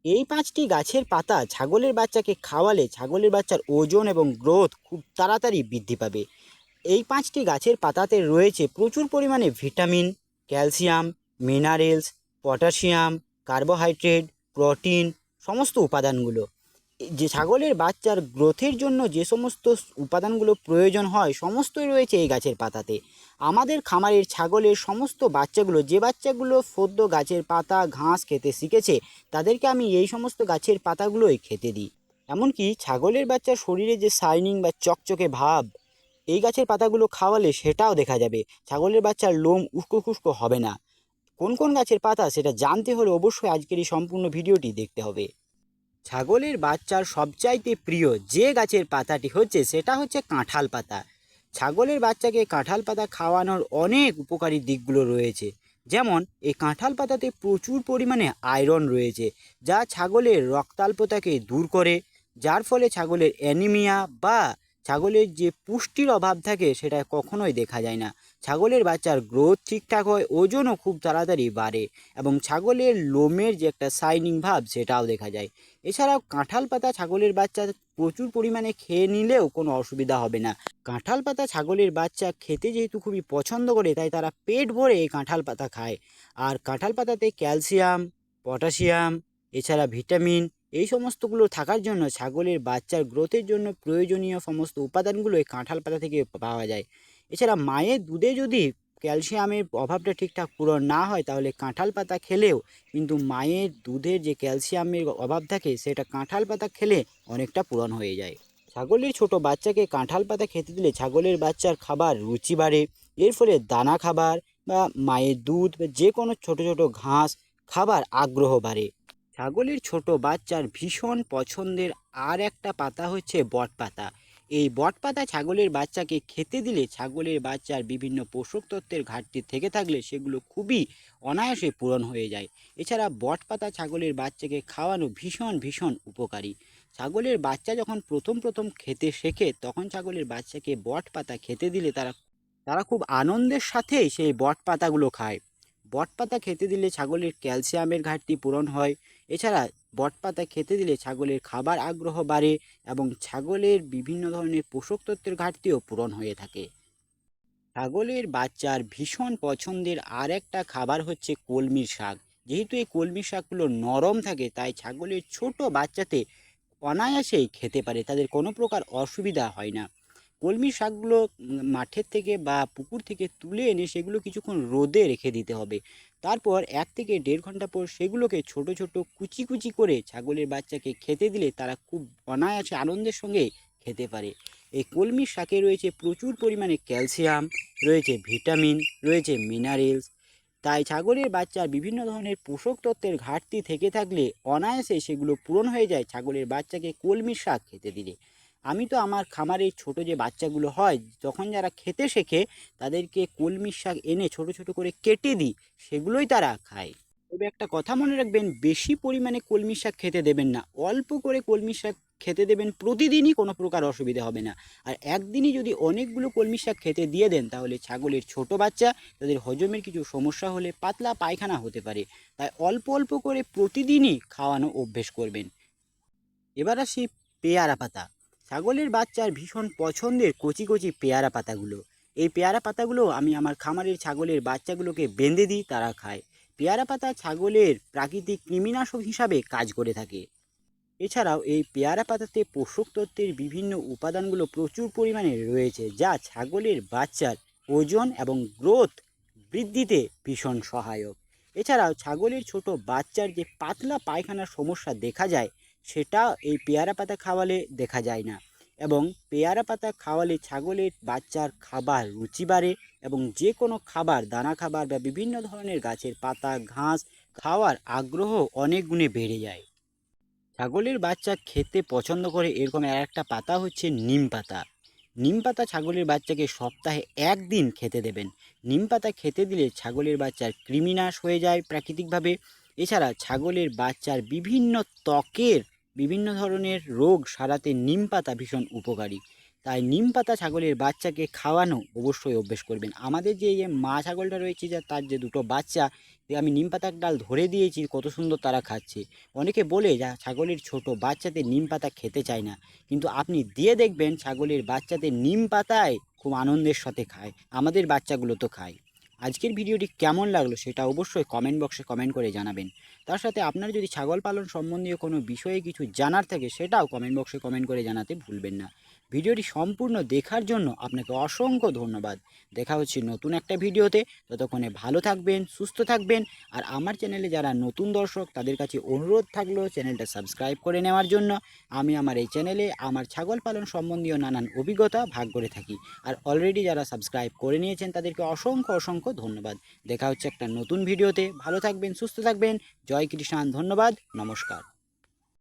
এই 5টি গাছের পাতা ছাগলের বাচ্চাকে খাওয়ালে ছাগলের বাচ্চার ওজন এবং গ্রোথ খুব তাড়াতাড়ি বৃদ্ধি পাবে। এই 5টি গাছের পাতাতে রয়েছে প্রচুর পরিমাণে vitamin, calcium, minerals, potassium, carbohydrate, protein সমস্ত উপাদানগুলো। যে ছাগলের বাচ্চার গ্রোথের জন্য যে সমস্ত উপাদানগুলো প্রয়োজন হয় সমস্তই রয়েছে এই গাছের পাতাতে। আমাদের খামারের ছাগলের সমস্ত বাচ্চাগুলো, যে বাচ্চাগুলো সদ্য গাছের পাতা ঘাস খেতে শিখেছে, তাদেরকে আমি এই সমস্ত গাছের পাতাগুলোই খেতে দিই। এমনকি ছাগলের বাচ্চার শরীরে যে শাইনিং বা চকচকে ভাব, এই গাছের পাতাগুলো খাওয়ালে সেটাও দেখা যাবে। ছাগলের বাচ্চার লোম উস্কো খুস্কো হবে না। কোন কোন গাছের পাতা সেটা জানতে হলে অবশ্যই আজকের এই সম্পূর্ণ ভিডিওটি দেখতে হবে। ছাগলের বাচ্চার সবচাইতে প্রিয় যে গাছের পাতাটি হচ্ছে সেটা হচ্ছে কাঁঠাল পাতা। ছাগলের বাচ্চাকে কাঁঠাল পাতা খাওয়ানোর অনেক উপকারী দিকগুলো রয়েছে। যেমন এই কাঁঠাল পাতাতে প্রচুর পরিমাণে আয়রন রয়েছে, যা ছাগলের রক্তাল্পতাকে দূর করে, যার ফলে ছাগলের অ্যানিমিয়া বা ছাগলের যে পুষ্টির অভাব থাকে সেটা কখনোই দেখা যায় না। ছাগলের বাচ্চার গ্রোথ ঠিকঠাক হয়, ওজনও খুব তাড়াতাড়ি বাড়ে এবং ছাগলের লোমের যে একটা শাইনিং ভাব সেটাও দেখা যায়। এছাড়াও কাঁঠাল পাতা ছাগলের বাচ্চা প্রচুর পরিমাণে খেয়ে নিলেও কোনো অসুবিধা হবে না। কাঁঠাল পাতা ছাগলের বাচ্চা খেতে যেহেতু খুবই পছন্দ করে, তাই তারা পেট ভরে এই কাঁঠাল পাতা খায়। আর কাঁঠাল পাতাতে ক্যালসিয়াম, পটাশিয়াম, এছাড়া ভিটামিন এই সমস্তগুলো থাকার জন্য ছাগলের বাচ্চার গ্রোথের জন্য প্রয়োজনীয় সমস্ত উপাদানগুলো এই কাঁঠাল পাতা থেকে পাওয়া যায়। এছাড়া মায়ের দুধে যদি ক্যালসিয়ামের অভাবটা ঠিকঠাক পূরণ না হয়, তাহলে কাঁঠাল পাতা খেলেও কিন্তু মায়ের দুধের যে ক্যালসিয়ামের অভাব থাকে সেটা কাঁঠাল পাতা খেলে অনেকটা পূরণ হয়ে যায়। ছাগলের ছোট বাচ্চাকে কাঁঠাল পাতা খেতে দিলে ছাগলের বাচ্চার খাবার রুচি বাড়ে। এর ফলে দানা খাবার বা মায়ের দুধ বা যে কোনো ছোট ছোট ঘাস খাবার আগ্রহ বাড়ে। ছাগলের ছোট বাচ্চার ভীষণ পছন্দের আর একটা পাতা হচ্ছে বট পাতা। এই বট পাতা ছাগলের বাচ্চাকে খেতে দিলে ছাগলের বাচ্চার বিভিন্ন পোষক তত্ত্বের ঘাটতি থেকে থাকলে সেগুলো খুবই অনায়াসে পূরণ হয়ে যায়। এছাড়া বট পাতা ছাগলের বাচ্চাকে খাওয়ানো ভীষণ ভীষণ উপকারী। ছাগলের বাচ্চা যখন প্রথম প্রথম খেতে শেখে তখন ছাগলের বাচ্চাকে বট পাতা খেতে দিলে তারা তারা খুব আনন্দের সাথে সেই বট পাতাগুলো খায়। বট পাতা খেতে দিলে ছাগলের ক্যালসিয়ামের ঘাটতি পূরণ হয়। এছাড়া বট পাতা খেতে দিলে ছাগলের খাবার আগ্রহ বাড়ে এবং ছাগলের বিভিন্ন ধরনের পোষক তত্ত্বের ঘাটতিও পূরণ হয়ে থাকে। ছাগলের বাচ্চার ভীষণ পছন্দের আর একটা খাবার হচ্ছে কলমির শাক। যেহেতু এই কলমির শাকগুলো নরম থাকে, তাই ছাগলের ছোট বাচ্চাতে অনায়াসেই খেতে পারে, তাদের কোনো প্রকার অসুবিধা হয় না। কলমি শাকগুলো মাঠের থেকে বা পুকুর থেকে তুলে এনে সেগুলো কিছুক্ষণ রোদে রেখে দিতে হবে। তারপর 1 থেকে 1.5 ঘন্টা পর সেগুলোকে ছোট ছোট কুচি কুচি করে ছাগলের বাচ্চাকে খেতে দিলে তারা খুব অনায়াসে আনন্দের সঙ্গে খেতে পারে। এই কলমি শাকে রয়েছে প্রচুর পরিমাণে ক্যালসিয়াম, রয়েছে ভিটামিন, রয়েছে মিনারেলস। তাই ছাগলের বাচ্চার বিভিন্ন ধরনের পোষক তত্ত্বের ঘাটতি থেকে থাকলে অনায়াসে সেগুলো পূরণ হয়ে যায় ছাগলের বাচ্চাকে কলমি শাক খেতে দিলে। আমি তো আমার খামারে ছোট যে বাচ্চাগুলো হয় তখন যারা খেতে শেখে তাদেরকে কলমি শাক এনে ছোট ছোট করে কেটে দিই, সেগুলোই তারা খায়। তবে একটা কথা মনে রাখবেন, বেশি পরিমাণে কলমি শাক খেতে দেবেন না, অল্প করে কলমি শাক খেতে দেবেন প্রতিদিনই, কোনো প্রকার অসুবিধা হবে না। আর একদিনই যদি অনেকগুলো কলমি শাক খেতে দিয়ে দেন তাহলে ছাগলের ছোট বাচ্চা তাদের হজমের কিছু সমস্যা হলে পাতলা পায়খানা হতে পারে। তাই অল্প অল্প করে প্রতিদিনই খাওয়ানো অভ্যেস করবেন। এবার আসি পেয়ারা পাতা। ছাগলের বাচ্চার ভীষণ পছন্দের কচি কচি পেয়ারা পাতাগুলো। এই পেয়ারা পাতাগুলো আমি আমার খামারের ছাগলের বাচ্চাগুলোকে বেঁধে দিই, তারা খায়। পেয়ারা পাতা ছাগলের প্রাকৃতিক কৃমিনাশক হিসাবে কাজ করে থাকে। এছাড়াও এই পেয়ারা পাতাতে পোষক তত্ত্বের বিভিন্ন উপাদানগুলো প্রচুর পরিমাণে রয়েছে, যা ছাগলের বাচ্চার ওজন এবং গ্রোথ বৃদ্ধিতে ভীষণ সহায়ক। এছাড়াও ছাগলের ছোট বাচ্চার যে পাতলা পায়খানার সমস্যা দেখা যায় সেটা এই পেয়ারা পাতা খাওয়ালে দেখা যায় না। এবং পেয়ারা পাতা খাওয়ালে ছাগলের বাচ্চার খাবার রুচি বাড়ে এবং যে কোনো খাবার, দানা খাবার বা বিভিন্ন ধরনের গাছের পাতা ঘাস খাওয়ার আগ্রহ অনেক গুণে বেড়ে যায়। ছাগলের বাচ্চা খেতে পছন্দ করে এরকম আর একটা পাতা হচ্ছে নিম পাতা। নিম পাতা ছাগলের বাচ্চাকে সপ্তাহে 1 দিন খেতে দেবেন। নিম পাতা খেতে দিলে ছাগলের বাচ্চার কৃমিনাশ হয়ে যায় প্রাকৃতিকভাবে। এছাড়া ছাগলের বাচ্চার বিভিন্ন ত্বকের বিভিন্ন ধরনের রোগ সারাতে নিম পাতা ভীষণ উপকারী। তাই নিম পাতা ছাগলের বাচ্চাকে খাওয়ানো অবশ্যই অভ্যেস করবেন। আমাদের যে মা ছাগলটা রয়েছে, যা তার যে দুটো বাচ্চা, আমি নিম পাতার ডাল ধরে দিয়েছি, কত সুন্দর তারা খাচ্ছে। অনেকে বলে যা ছাগলের ছোট বাচ্চাদের নিম পাতা খেতে চায় না, কিন্তু আপনি দিয়ে দেখবেন ছাগলের বাচ্চাদের নিম পাতায় খুব আনন্দের সাথে খায়। আমাদের বাচ্চাগুলো তো খায়। আজকের ভিডিওটি কেমন লাগলো সেটা অবশ্যই কমেন্ট বক্সে কমেন্ট করে জানাবেন। তার সাথে আপনার যদি ছাগল পালন সম্বন্ধীয় কোনো বিষয়ে কিছু জানার থাকে সেটাও কমেন্ট বক্সে কমেন্ট করে জানাতে ভুলবেন না। ভিডিওটি সম্পূর্ণ দেখার জন্য আপনাকে অসংখ্য ধন্যবাদ। দেখা হচ্ছে নতুন একটা ভিডিওতে। ততক্ষণে ভালো থাকবেন, সুস্থ থাকবেন। আর আমার চ্যানেলে যারা নতুন দর্শক তাদের কাছে অনুরোধ থাকলো চ্যানেলটা সাবস্ক্রাইব করে নেওয়ার জন্য। আমি আমার এই চ্যানেলে আমার ছাগল পালন সম্বন্ধীয় নানান অভিজ্ঞতা ভাগ করে থাকি। আর অলরেডি যারা সাবস্ক্রাইব করে নিয়েছেন তাদেরকে অসংখ্য অসংখ্য ধন্যবাদ। দেখা হচ্ছে একটা নতুন ভিডিওতে। ভালো থাকবেন, সুস্থ থাকবেন। জয় কৃষ্ণ, ধন্যবাদ, নমস্কার।